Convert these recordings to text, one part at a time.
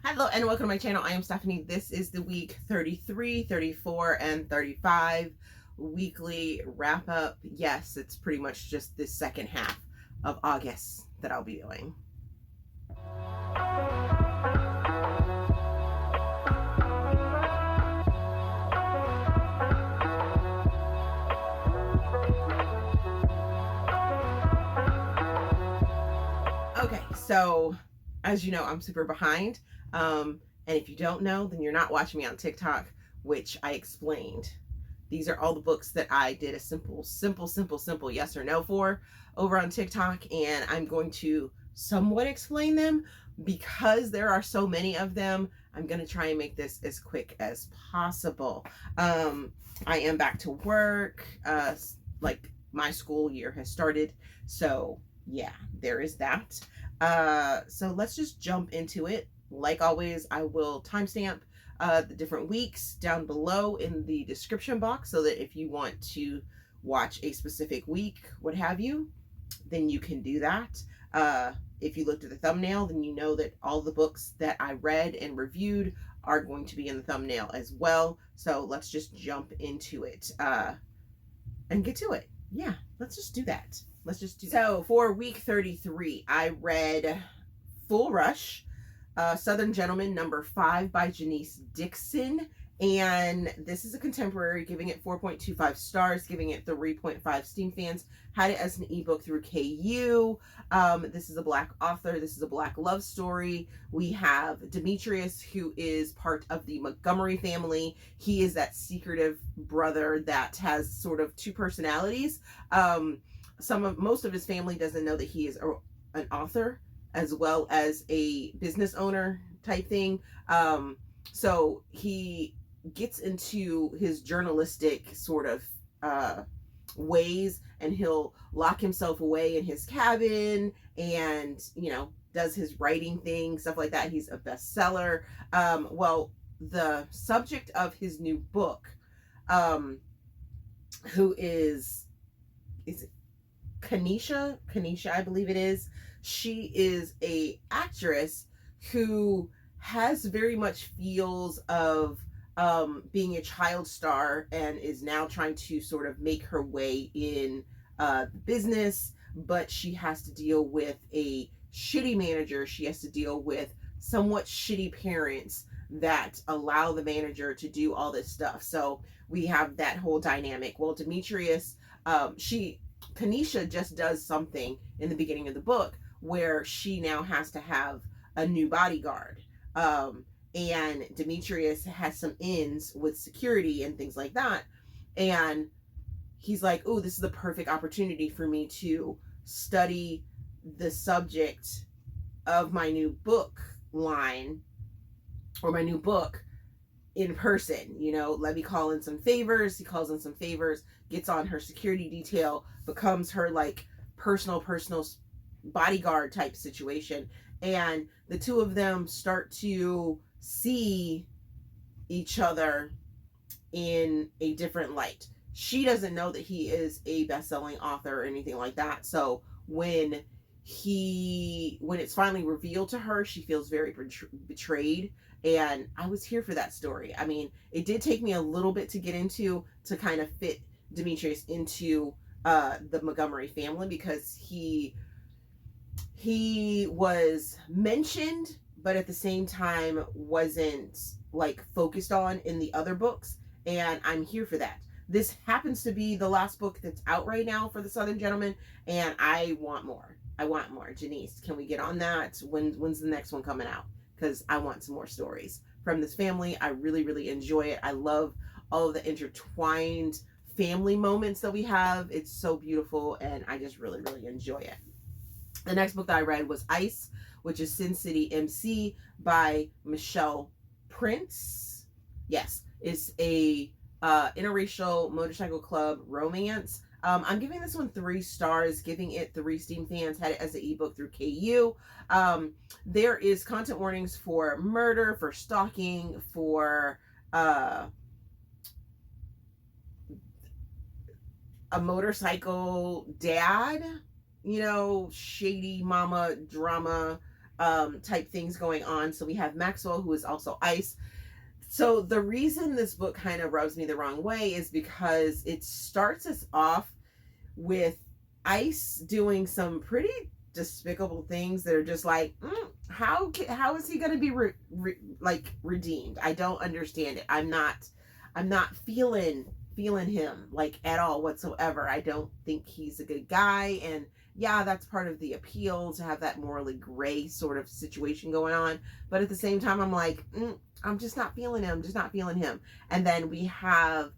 Hello and welcome to my channel. I am Stephanie. This is the week 33, 34, and 35 weekly wrap up. Yes, it's pretty much just the second half of August that I'll be doing. Okay, so as you know, I'm super behind. And if you don't know, then you're not watching me on TikTok, which I explained. These are all the books that I did a simple yes or no for over on TikTok. And I'm going to somewhat explain them because there are so many of them. I'm going to try and make this as quick as possible. I am back to work. Like my school year has started. So yeah, there is that. So let's just jump into it. Like always, I will timestamp the different weeks down below in the description box so that if you want to watch a specific week, what have you, then you can do that. If you looked at the thumbnail, then you know that all the books that I read and reviewed are going to be in the thumbnail as well. So let's just jump into it and get to it. Yeah, let's just do that. So for week 33, I read Full Rush, Southern Gentleman number 5 by Janice Dixon. And this is a contemporary, giving it 4.25 stars, giving it 3.5 Steam fans. Had it as an ebook through KU. This is a Black author. This is a Black love story. We have Demetrius, who is part of the Montgomery family. He is that secretive brother that has sort of two personalities. Most of his family doesn't know that he is an author as well as a business owner type thing. So he gets into his journalistic sort of ways, and he'll lock himself away in his cabin and, does his writing thing, stuff like that. He's a bestseller. Well, the subject of his new book, who is it Kanisha, I believe it is. She is a actress who has very much feels of being a child star and is now trying to sort of make her way in business, but she has to deal with a shitty manager. She has to deal with somewhat shitty parents that allow the manager to do all this stuff. So we have that whole dynamic. Well, Demetrius, Kanisha just does something in the beginning of the book where she now has to have a new bodyguard. And Demetrius has some ins with security and things like that. And he's like, oh, this is the perfect opportunity for me to study the subject of my new book line, or my new book, in person. Let me call in some favors. He calls in some favors, gets on her security detail, becomes her like personal bodyguard type situation. And the two of them start to see each other in a different light. She doesn't know that he is a best-selling author or anything like that. So when it's finally revealed to her, she feels very betrayed. And I was here for that story. I mean, it did take me a little bit to get into, to kind of fit Demetrius into the Montgomery family, because he was mentioned, but at the same time wasn't like focused on in the other books. And I'm here for that. This happens to be the last book that's out right now for the Southern Gentleman, and I want more. Janice, can we get on that? When's the next one coming out? Because I want some more stories from this family. I really enjoy it. I love all of the intertwined family moments that we have. It's so beautiful, and I just really enjoy it. The next book that I read was Ice, which is Sin City MC by Michelle Prince. Yes, it's a interracial motorcycle club romance. I'm giving this one 3 stars, giving it 3 Steam fans. Had it as an ebook through KU. There is content warnings for murder, for stalking, for a motorcycle dad, shady mama drama. type things going on. So we have Maxwell, who is also Ice. So the reason this book kind of rubs me the wrong way is because it starts us off with Ice doing some pretty despicable things that are just like, how is he going to be like redeemed? I don't understand it. I'm not feeling him like at all whatsoever. I don't think he's a good guy, and yeah, that's part of the appeal to have that morally gray sort of situation going on. But at the same time, I'm like, I'm just not feeling him. Just not feeling him. And then we have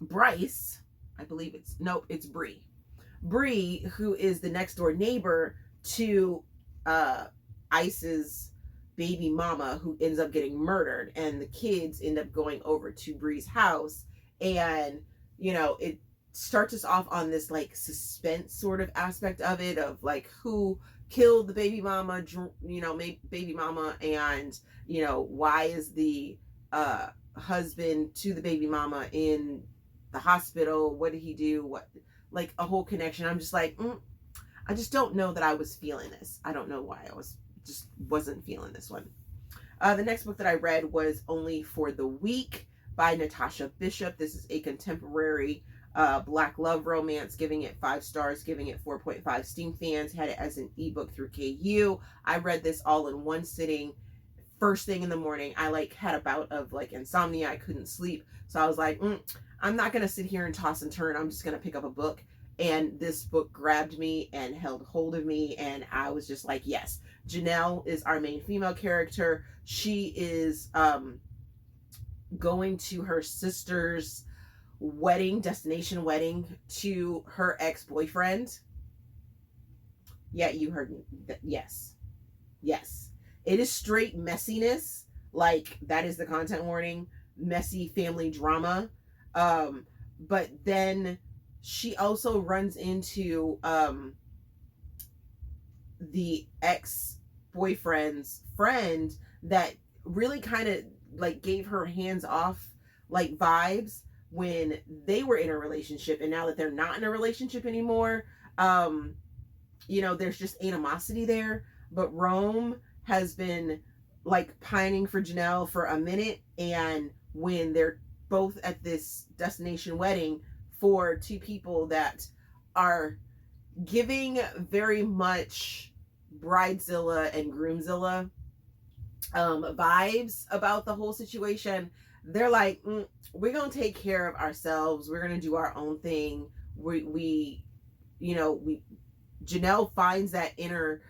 Bryce. I believe it's Bree. Bree, who is the next door neighbor to Ice's baby mama, who ends up getting murdered, and the kids end up going over to Bree's house, and it starts us off on this like suspense sort of aspect of it, of like who killed the baby mama, baby mama, and why is the husband to the baby mama in the hospital? What did he do? What, like a whole connection. I'm just like, I just don't know that I was feeling this. I don't know why wasn't feeling this one. The next book that I read was Only for the Weak by Natasha Bishop. This is a contemporary Black love romance, giving it 5 stars, giving it 4.5. Steam Fans had it as an ebook through KU. I read this all in one sitting, first thing in the morning. I had a bout of insomnia. I couldn't sleep. So I was like, I'm not going to sit here and toss and turn. I'm just going to pick up a book. And this book grabbed me and held hold of me. And I was just like, yes. Janelle is our main female character. She is going to her sister's destination wedding to her ex-boyfriend. Yeah, you heard me. Yes. It is straight messiness. That is the content warning. Messy family drama. But then she also runs into the ex-boyfriend's friend that really kind of gave her hands off vibes when they were in a relationship, and now that they're not in a relationship anymore, there's just animosity there. But Rome has been pining for Janelle for a minute, and when they're both at this destination wedding for two people that are giving very much Bridezilla and Groomzilla vibes about the whole situation, they're like, we're gonna take care of ourselves, we're gonna do our own thing. Janelle finds that inner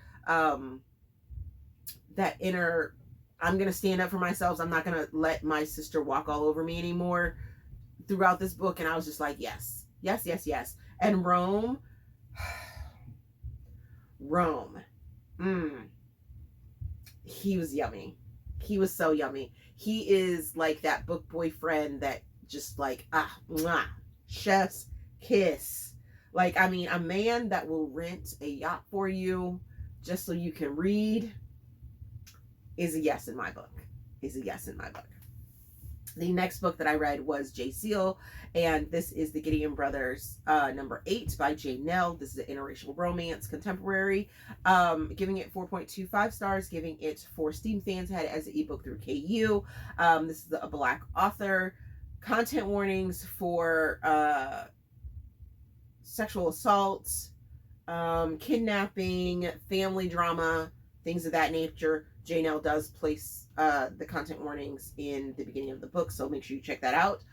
I'm gonna stand up for myself. I'm not gonna let my sister walk all over me anymore throughout this book. And I was just like, yes. And Rome, he was yummy. He was so yummy. He is like that book boyfriend that just mwah, chef's kiss. A man that will rent a yacht for you just so you can read is a yes in my book. The next book that I read was Jay Seal, and this is the Gideon Brothers number 8 by Jay Nell. This is an interracial romance contemporary, giving it 4.25 stars, giving it 4 Steam Fans, had it as an ebook through KU. This is a Black author. Content warnings for sexual assault, kidnapping, family drama, things of that nature. Janelle does place the content warnings in the beginning of the book, so make sure you check that out.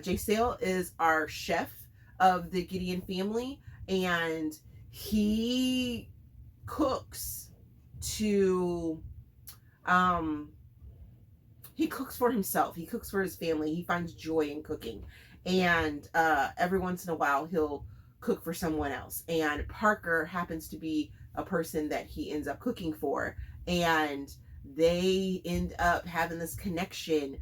Jay Sale is our chef of the Gideon family, and he cooks for himself. He cooks for his family. He finds joy in cooking, and every once in a while he'll cook for someone else. And Parker happens to be a person that he ends up cooking for, and they end up having this connection.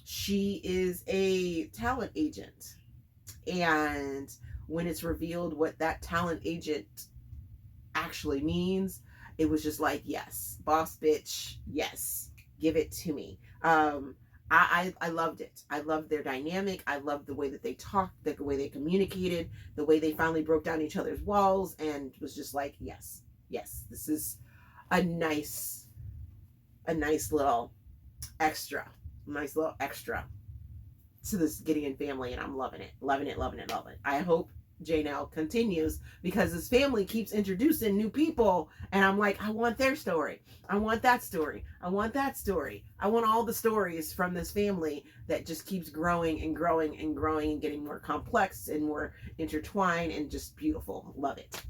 She is a talent agent, and when it's revealed what that talent agent actually means, it was just like, yes, boss bitch, yes, give it to me. I loved it. I loved their dynamic. I loved the way that they talked, the way they communicated, the way they finally broke down each other's walls, and was just like, yes. Yes, this is a nice little extra, nice little extra to this Gideon family, and I'm loving it, loving it, loving it, loving it. I hope JNL continues, because this family keeps introducing new people, and I'm like, I want their story. I want that story. I want that story. I want all the stories from this family that just keeps growing and growing and growing and getting more complex and more intertwined and just beautiful. Love it.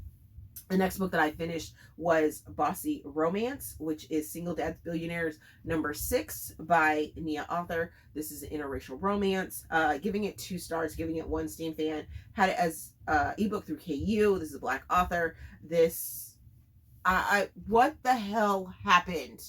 The next book that I finished was Bossy Romance, which is Single Dads Billionaires #6 by Nia Author. This is an interracial romance. Giving it 2 stars, giving it 1 Steam fan. Had it as ebook through KU. This is a Black author. This, what the hell happened?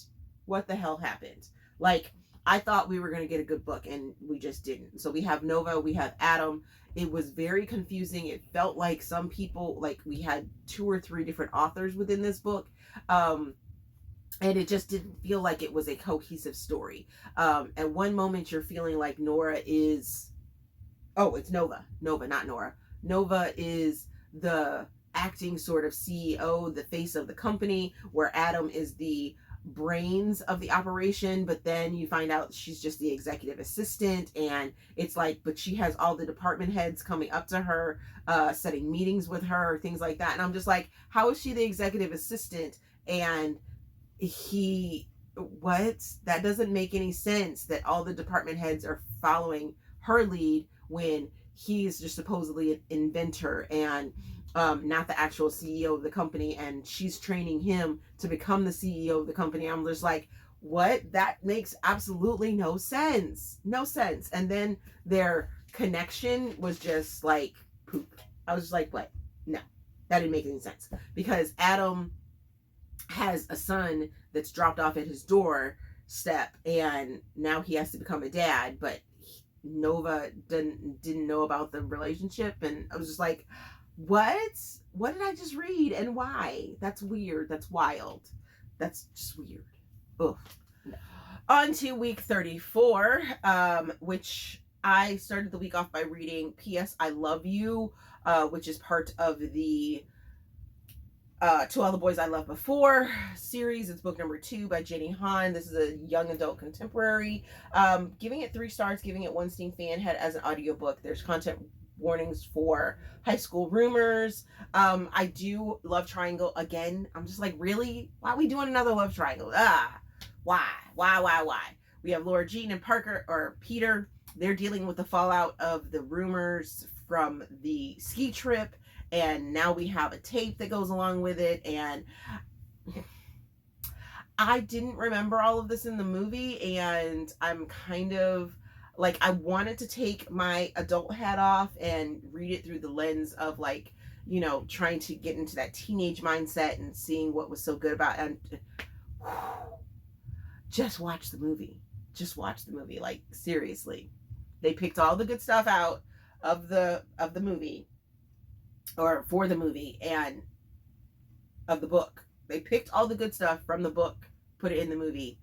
What the hell happened? Like, I thought we were going to get a good book, and we just didn't. So we have Nova, we have Adam. It was very confusing. It felt like some people, like we had 2 or 3 different authors within this book. And it just didn't feel like it was a cohesive story. At one moment, you're feeling like Nora is, oh, it's Nova, not Nora. Nova is the acting sort of CEO, the face of the company, where Adam is the brains of the operation, but then you find out she's just the executive assistant, and it's like, but she has all the department heads coming up to her, setting meetings with her, things like that, and I'm just like, how is she the executive assistant and what? That doesn't make any sense, that all the department heads are following her lead when he's just supposedly an inventor and not the actual CEO of the company, and she's training him to become the CEO of the company. I'm just like, what? That makes absolutely no sense. No sense. And then their connection was just like poop. I was just like, what? No, that didn't make any sense, because Adam has a son that's dropped off at his doorstep, and now he has to become a dad, but Nova didn't know about the relationship, and I was just like, what did I just read, and why? That's weird. That's wild. That's just weird. Ugh. On to week 34, which I started the week off by reading P.S. I Love You, which is part of the To All the Boys I Loved Before series. It's book number 2 by Jenny Han. This is a young adult contemporary. Giving it 3 stars, giving it 1 Steam fan. Had it as an audiobook. There's content warnings for high school rumors. I do love triangle again. I'm just like, really? Why are we doing another love triangle? Why? We have Laura Jean and Peter. They're dealing with the fallout of the rumors from the ski trip, and now we have a tape that goes along with it, and I didn't remember all of this in the movie, and I'm kind of like, I wanted to take my adult hat off and read it through the lens of, like, you know, trying to get into that teenage mindset and seeing what was so good about it. And just watch the movie. Like, seriously. They picked all the good stuff out of the movie, or for the movie, and of the book. They picked all the good stuff from the book, put it in the movie,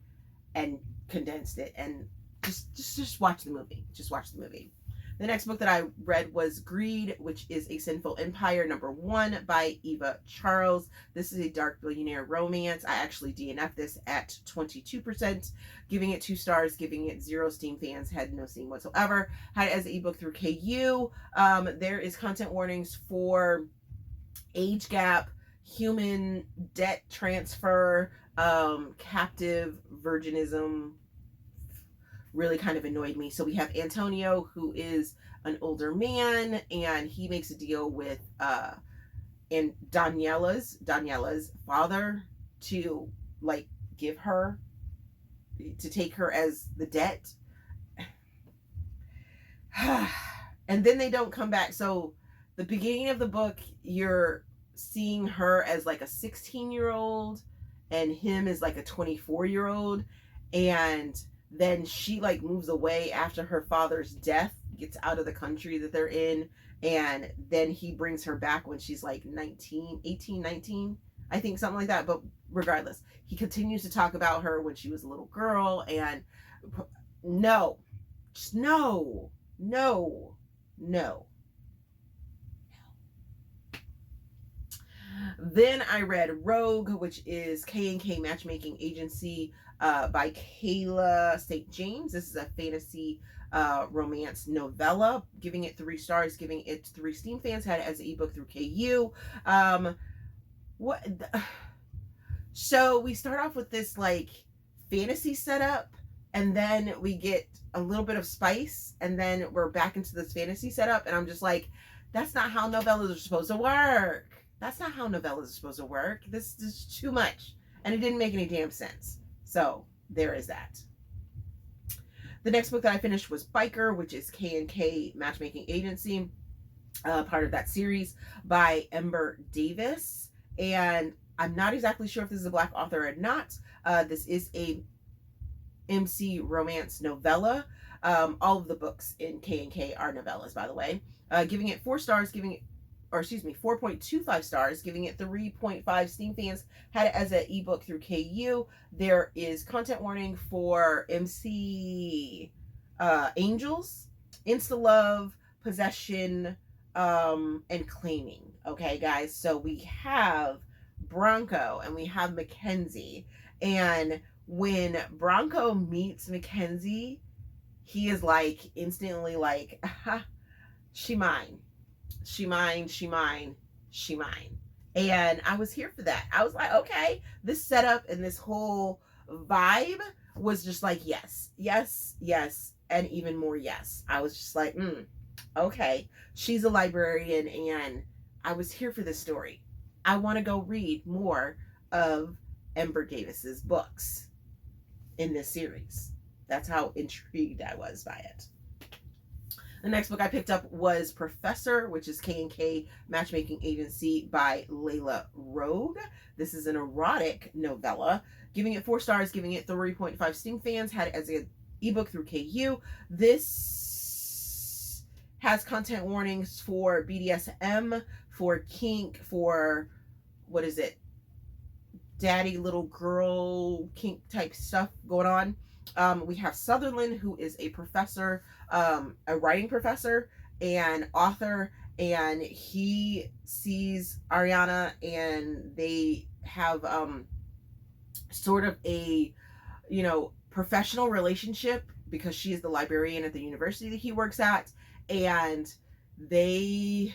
and condensed it, and just watch the movie. Just watch the movie. The next book that I read was Greed, which is A Sinful Empire #1 by Eva Charles. This is a dark billionaire romance. I actually DNF'd this at 22%, giving it 2 stars, giving it 0 Steam fans. Had no Steam whatsoever. Had it as an ebook through KU. There is content warnings for age gap, human debt transfer, captive virginism. Really kind of annoyed me. So we have Antonio, who is an older man, and he makes a deal with and Daniela's father to, like, give her, to take her as the debt. And then they don't come back. So the beginning of the book, you're seeing her as like a 16-year-old and him as like a 24-year-old, and then she, like, moves away after her father's death, gets out of the country that they're in, and then he brings her back when she's like 18, 19, I think, something like that. But regardless, he continues to talk about her when she was a little girl, and no. Then I read Rogue, which is K&K Matchmaking Agency by Kayla St. James. This is a fantasy romance novella, giving it 3 stars, giving it 3 Steam fans, had it as an ebook through KU. So we start off with this like fantasy setup, and then we get a little bit of spice, and then we're back into this fantasy setup, and I'm just like, that's not how novellas are supposed to work. That's not how novellas are supposed to work. This is too much, and it didn't make any damn sense. So there is that. The next book that I finished was Biker, which is K&K Matchmaking Agency, part of that series by Ember Davis. And I'm not exactly sure if this is a Black author or not. This is a MC romance novella. All of the books in K&K are novellas, by the way. Giving it 4 stars, 4.25 stars, giving it 3.5 Steam fans, had it as an ebook through KU. There is content warning for MC angels, insta-love, possession, and claiming. Okay, guys, so we have Bronco and we have Mackenzie, and when Bronco meets Mackenzie, he is like instantly like, she mine. She mine. And I was here for that. I was like, okay, this setup and this whole vibe was just like, yes, and even more yes. I was just like, okay, she's a librarian, and I was here for this story. I want to go read more of Ember Davis's books in this series. That's how intrigued I was by it. The next book I picked up was Professor, which is K&K Matchmaking Agency by Layla Rogue. This is an erotic novella, giving it 4 stars, giving it 3.5 Steam fans, had it as an ebook through KU. This has content warnings for BDSM, for kink, for, what is it, daddy little girl kink type stuff going on. We have Sutherland, who is a professor, a writing professor and author, and he sees Ariana, and they have sort of a, professional relationship because she is the librarian at the university that he works at, and they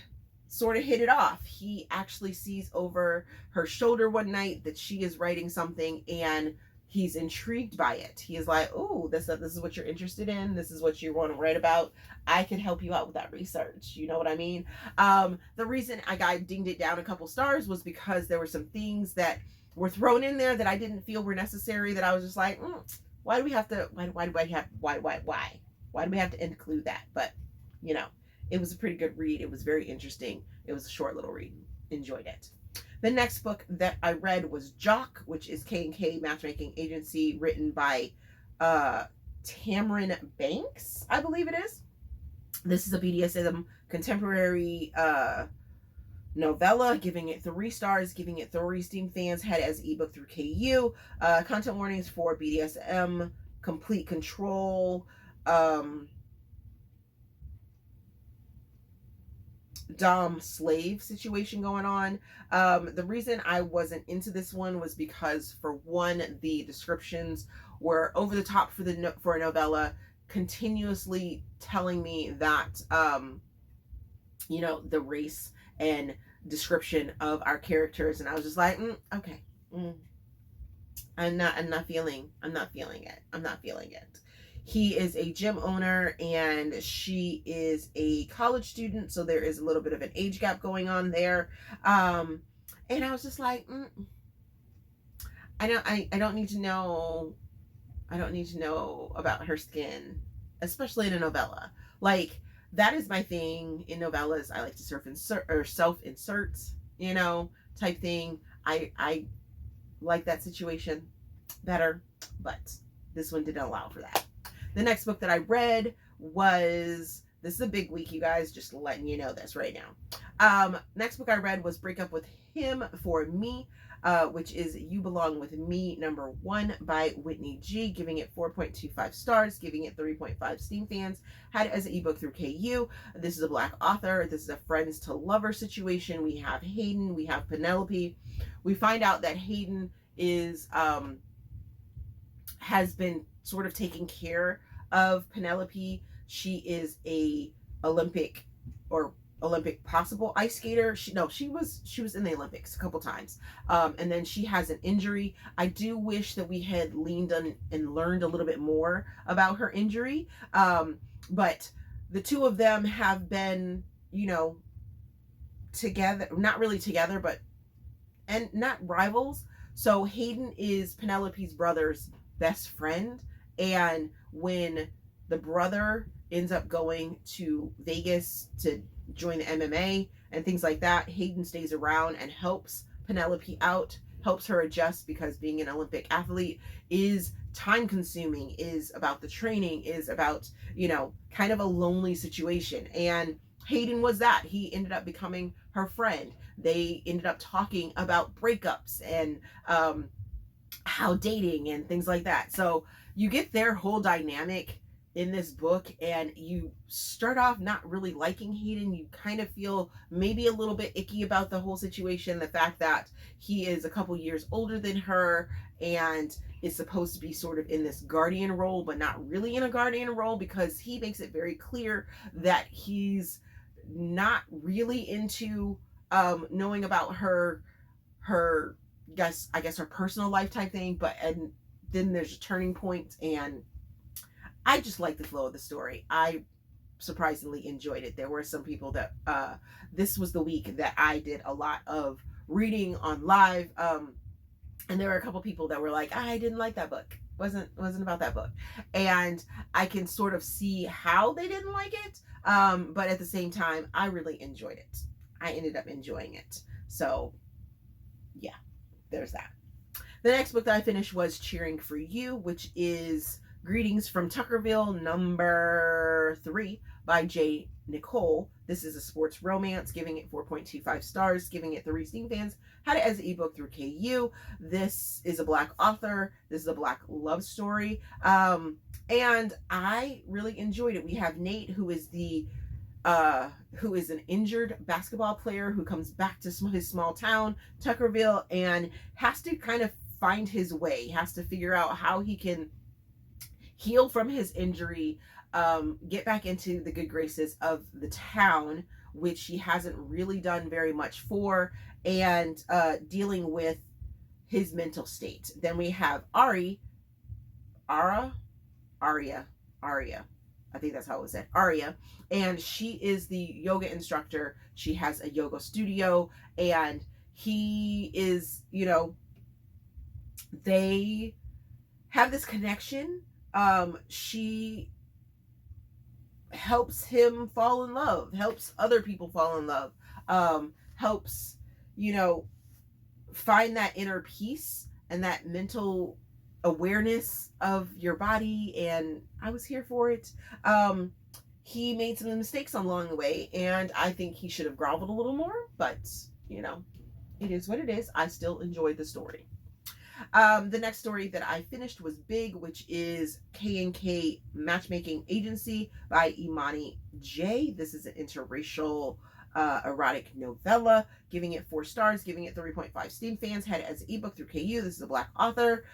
sort of hit it off. He actually sees over her shoulder one night that she is writing something, and he's intrigued by it. He is like, oh, this is what you're interested in. This is what you want to write about. I can help you out with that research. You know what I mean? The reason I dinged it down a couple stars was because there were some things that were thrown in there that I didn't feel were necessary, that I was just like, why do we have to, why do we have to include that? But, it was a pretty good read. It was very interesting. It was a short little read. Enjoyed it. The next book that I read was Jock, which is K&K Matchmaking Agency, written by Tamron Banks, I believe it is. This is a BDSM contemporary novella, giving it 3 stars, giving it 3 Steam fans, had it as ebook through KU. Content warnings for BDSM, complete control, dom slave situation going on. The reason I wasn't into this one was because, for one, the descriptions were over the top for a novella, continuously telling me that the race and description of our characters, and I was just like, okay, I'm not feeling it. He is a gym owner, and she is a college student, so there is a little bit of an age gap going on there. And I was just like, I don't need to know about her skin, especially in a novella. Like, that is my thing in novellas. I like to self-insert, type thing. I like that situation better, but this one didn't allow for that. The next book that I read was This is a big week, you guys, just letting you know this right now. Next book I read was Break Up With Him for Me, which is You Belong With Me, #1 by Whitney G, giving it 4.25 stars, giving it 3.5 Steam fans. Had it as an ebook through KU. This is a Black author. This is a friends to lover situation. We have Hayden, we have Penelope. We find out that Hayden is has been sort of taking care of Penelope. She is a Olympic possible ice skater. She was in the Olympics a couple times. And then she has an injury. I do wish that we had leaned on and learned a little bit more about her injury. But the two of them have been, together, not really together, but, and not rivals. So Hayden is Penelope's brother's best friend. And when the brother ends up going to Vegas to join the MMA and things like that, Hayden stays around and helps Penelope out, helps her adjust, because being an Olympic athlete is time consuming, is about the training, is about, kind of a lonely situation. And Hayden was that. He ended up becoming her friend. They ended up talking about breakups and how dating and things like that. So you get their whole dynamic in this book, and you start off not really liking Hayden. You kind of feel maybe a little bit icky about the whole situation, the fact that he is a couple years older than her and is supposed to be sort of in this guardian role, but not really in a guardian role, because he makes it very clear that he's not really into knowing about her I guess her personal life type thing. And then there's a turning point, and I just like the flow of the story. I surprisingly enjoyed it. There were some people that this was the week that I did a lot of reading on live, and there were a couple people that were like, I didn't like that book. Wasn't about that book. And I can sort of see how they didn't like it, but at the same time, I really enjoyed it. I ended up enjoying it. So yeah, there's that. The next book that I finished was Cheering for You, which is Greetings from Tuckerville, #3 by J. Nicole. This is a sports romance, giving it 4.25 stars, giving it 3 Steam fans. Had it as an ebook through KU. This is a Black author. This is a Black love story. And I really enjoyed it. We have Nate, who is an injured basketball player who comes back to his small town, Tuckerville, and has to kind of find his way, has to figure out how he can heal from his injury, get back into the good graces of the town, which he hasn't really done very much for, and dealing with his mental state. Then we have Aria, I think that's how it was said, Aria, and she is the yoga instructor. She has a yoga studio, and he is, they have this connection. She helps him fall in love, helps other people fall in love, helps, find that inner peace and that mental awareness of your body. And I was here for it. He made some mistakes along the way, and I think he should have groveled a little more, but it is what it is. I still enjoyed the story. The next story that I finished was Big, which is K&K Matchmaking Agency by Imani J. This is an interracial erotic novella, giving it 4 stars, giving it 3.5 Steam fans. Had it as an ebook through KU. This is a Black author.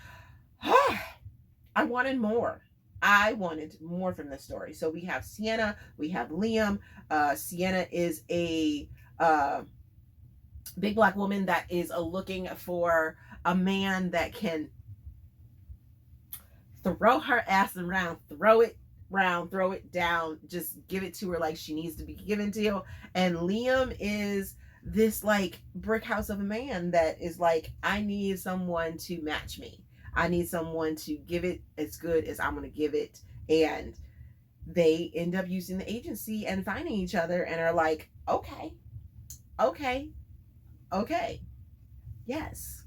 I wanted more. I wanted more from this story. So we have Sienna, we have Liam. Sienna is a big Black woman that is looking for a man that can throw her ass around, throw it round, throw it down, just give it to her like she needs to be given to. And Liam is this like brick house of a man that is like, I need someone to match me. I need someone to give it as good as I'm going to give it. And they end up using the agency and finding each other and are like, okay, yes.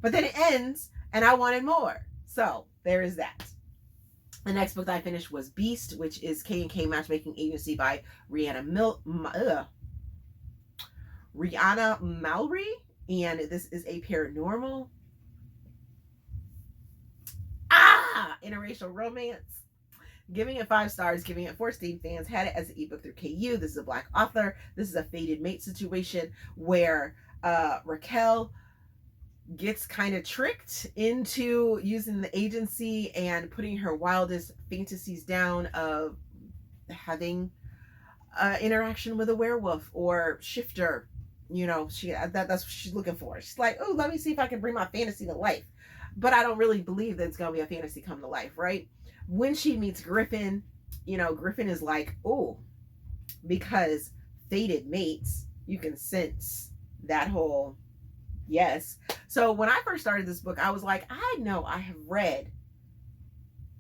But then it ends and I wanted more. So there is that. The next book that I finished was Beast, which is K&K Matchmaking Agency by Rhianna Mallory, and this is a paranormal interracial romance. Giving it 5 stars, giving it 4 Steam fans. Had it as an ebook through KU. This is a Black author. This is a fated mate situation where Raquel gets kind of tricked into using the agency and putting her wildest fantasies down of having interaction with a werewolf or shifter. You know, that's what she's looking for. She's like, oh, let me see if I can bring my fantasy to life. But I don't really believe that it's going to be a fantasy come to life, right? When she meets Griffin, you know, Griffin is like, oh, because fated mates, you can sense that whole yes. So when I first started this book, I was like, I know I have read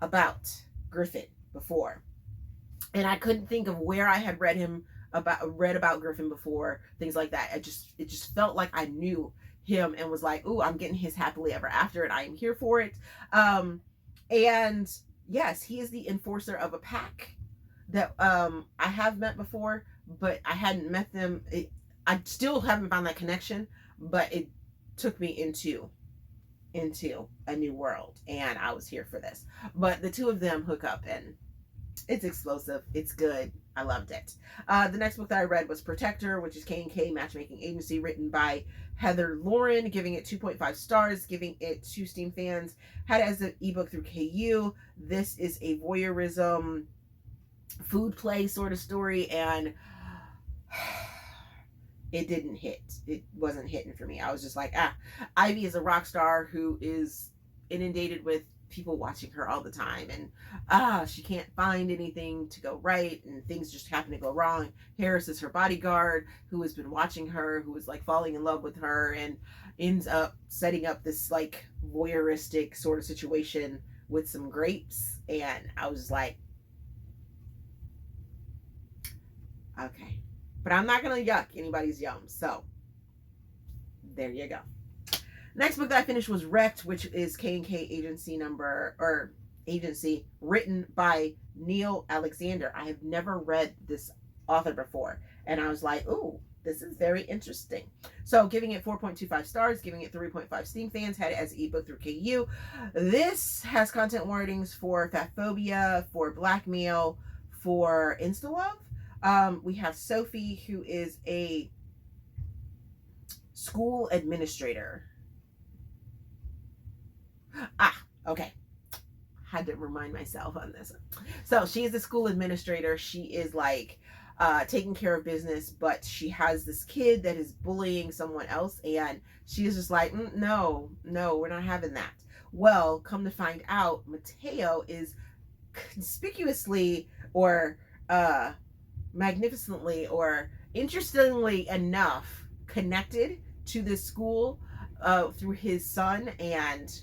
about Griffin before. And I couldn't think of where I had read about Griffin before, things like that. It just felt like I knew him and was like, oh, I'm getting his happily ever after and I am here for it. And yes, he is the enforcer of a pack that I have met before, but I hadn't met them. I still haven't found that connection, but it took me into a new world and I was here for this. But the two of them hook up and it's explosive. It's good. I loved it. The next book that I read was Protector, which is K&K Matchmaking Agency, written by Heather Lauren, giving it 2.5 stars, giving it 2 Steam fans. Had it as an ebook through KU. This is a voyeurism food play sort of story, and it didn't hit. It wasn't hitting for me. I was just like, Ivy is a rock star who is inundated with people watching her all the time, and she can't find anything to go right and things just happen to go wrong. Harris is her bodyguard who has been watching her, who is like falling in love with her and ends up setting up this like voyeuristic sort of situation with some grapes, and I was just like, okay, but I'm not gonna yuck anybody's yum, so there you go. Next book that I finished was Wrecked, which is K&K Agency, written by Neil Alexander. I have never read this author before, and I was like, ooh, this is very interesting. So giving it 4.25 stars, giving it 3.5 Steam fans. Had it as an ebook through KU. This has content warnings for fatphobia, for blackmail, for insta-love. We have Sophie, who is a school administrator. Okay. Had to remind myself on this. So she is a school administrator. She is like taking care of business, but she has this kid that is bullying someone else, and she is just like, no, we're not having that. Well, come to find out, Mateo is conspicuously or magnificently or interestingly enough connected to this school through his son, and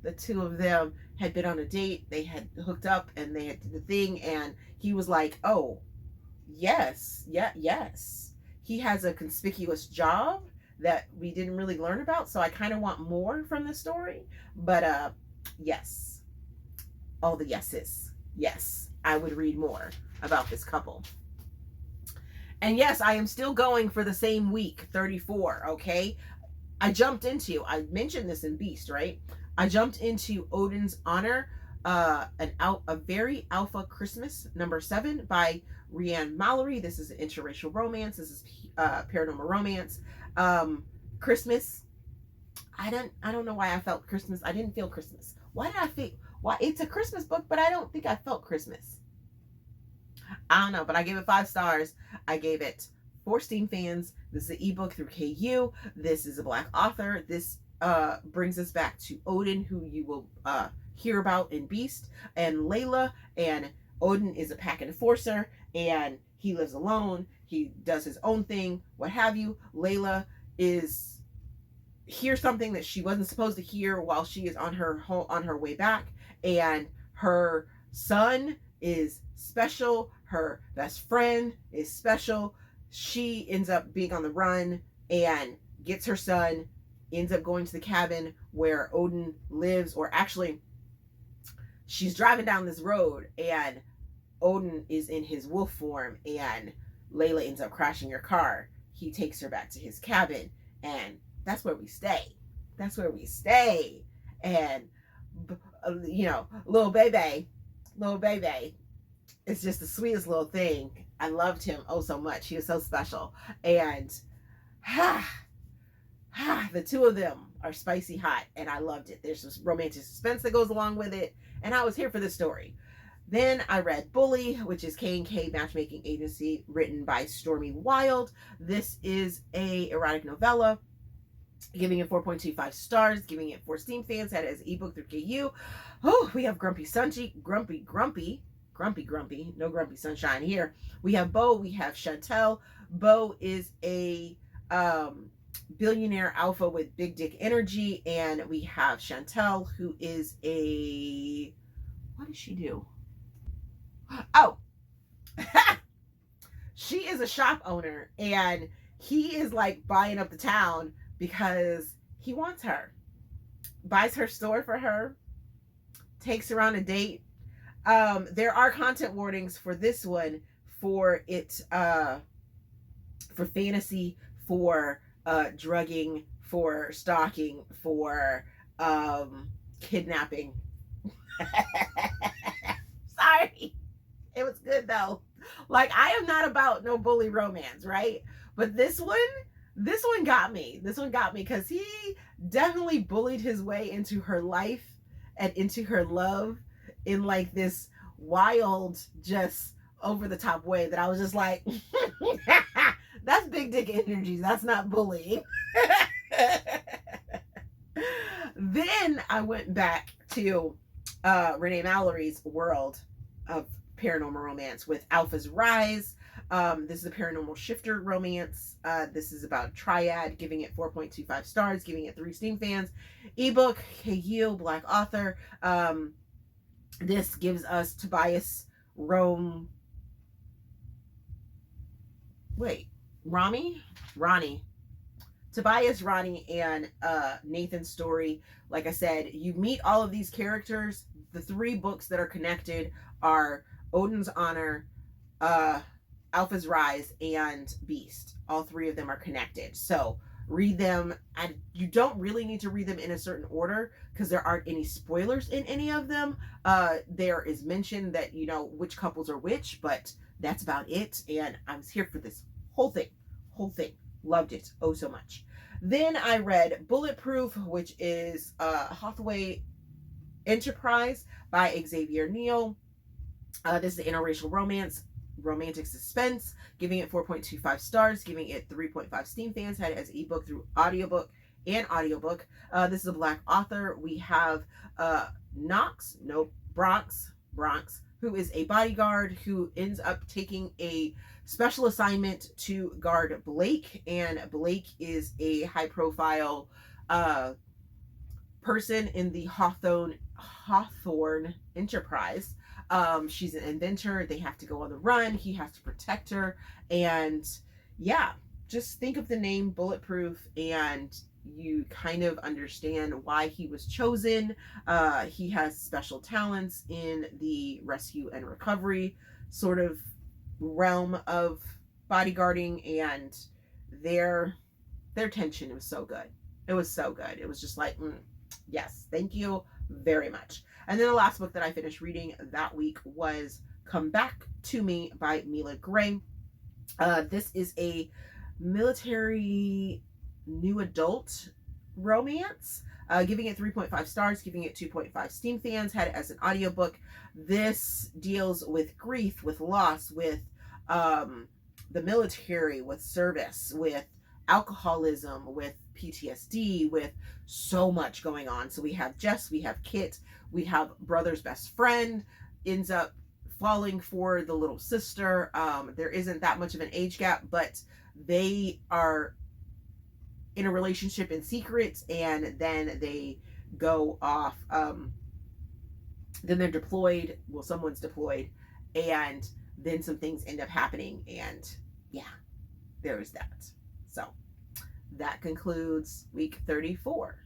the two of them had been on a date. They had hooked up and they had did the thing, and he was like, oh, yes. He has a conspicuous job that we didn't really learn about, so I kind of want more from the story. But yes, all the yeses. Yes, I would read more about this couple. And yes, I am still going for the same week, 34, okay? I mentioned this in Beast, right? I jumped into Odin's Honor, a very alpha Christmas, number 7 by Rhianna Mallory. This is an interracial romance. This is paranormal romance. Christmas. I don't know why I felt Christmas. I didn't feel Christmas. Why did I feel? Why it's a Christmas book, but I don't think I felt Christmas. I don't know, but I gave it 5 stars. I gave it 4 Steam fans. This is an ebook through KU. This is a Black author. This brings us back to Odin, who you will hear about in Beast, and Layla. And Odin is a pack enforcer, and he lives alone. He does his own thing, what have you. Layla hears something that she wasn't supposed to hear while she is on her way back, and her son is special. Her best friend is special. She ends up being on the run and gets her son, ends up going to the cabin where Odin lives, or actually she's driving down this road and Odin is in his wolf form and Layla ends up crashing her car. He takes her back to his cabin and that's where we stay. That's where we stay. And, little baby, it's just the sweetest little thing. I loved him oh so much. He was so special. And the two of them are spicy hot and I loved it. There's some romantic suspense that goes along with it. And I was here for this story. Then I read Bully, which is K&K Matchmaking Agency, written by Stormy Wilde. This is a erotic novella, giving it 4.25 stars, giving it 4 Steam fans, had it as ebook through KU. Oh, we have Grumpy Sunshine, Grumpy, no Grumpy Sunshine here. We have Bo, we have Chantel. Bo is a billionaire alpha with big dick energy, and we have Chantel, who is a, what does she do? Oh, she is a shop owner, and he is like buying up the town because he wants her. Buys her store for her, takes her on a date. There are content warnings for this one, for it, for fantasy, for drugging, for stalking, for kidnapping. Sorry. It was good though. Like, I am not about no bully romance, right? But this one got me. This one got me because he definitely bullied his way into her life and into her love in like this wild, just over the top way that I was just like, that's big dick energy. That's not bullying. Then I went back to Renee Mallory's world of paranormal romance with Alpha's Rise. This is a paranormal shifter romance. This is about Triad, giving it 4.25 stars, giving it 3 Steam fans. Ebook, KU, Black author. This gives us Tobias Ronnie. Tobias, Ronnie, and Nathan's story. Like I said, you meet all of these characters. The 3 books that are connected are Odin's Honor, Alpha's Rise, and Beast. All 3 of them are connected. So read them, and you don't really need to read them in a certain order because there aren't any spoilers in any of them. There is mention that which couples are which, but that's about it. And I was here for this whole thing. Loved it oh so much. Then I read Bulletproof, which is Hathaway Enterprise by Xavier Neal. This is an interracial romantic suspense, giving it 4.25 stars, giving it 3.5 Steam fans, had it as ebook through audiobook. This is a Black author. We have Bronx, who is a bodyguard who ends up taking a special assignment to guard Blake, and Blake is a high profile person in the Hawthorne Enterprise. She's an inventor. They have to go on the run. He has to protect her. And yeah, just think of the name Bulletproof and you kind of understand why he was chosen. He has special talents in the rescue and recovery sort of realm of bodyguarding, and their tension was so good. It was so good. It was just like, yes, thank you very much. And then the last book that I finished reading that week was Come Back to Me by Mila Gray. This is a military new adult romance, giving it 3.5 stars, giving it 2.5 Steam fans, had it as an audiobook. This deals with grief, with loss, with the military, with service, with alcoholism, with PTSD, with so much going on. So we have Jess, we have Kit, we have brother's best friend ends up falling for the little sister. There isn't that much of an age gap, but they are in a relationship in secret, and then they go off. Then they're deployed. Well, someone's deployed, and then some things end up happening, and yeah, there is that. So that concludes week 34.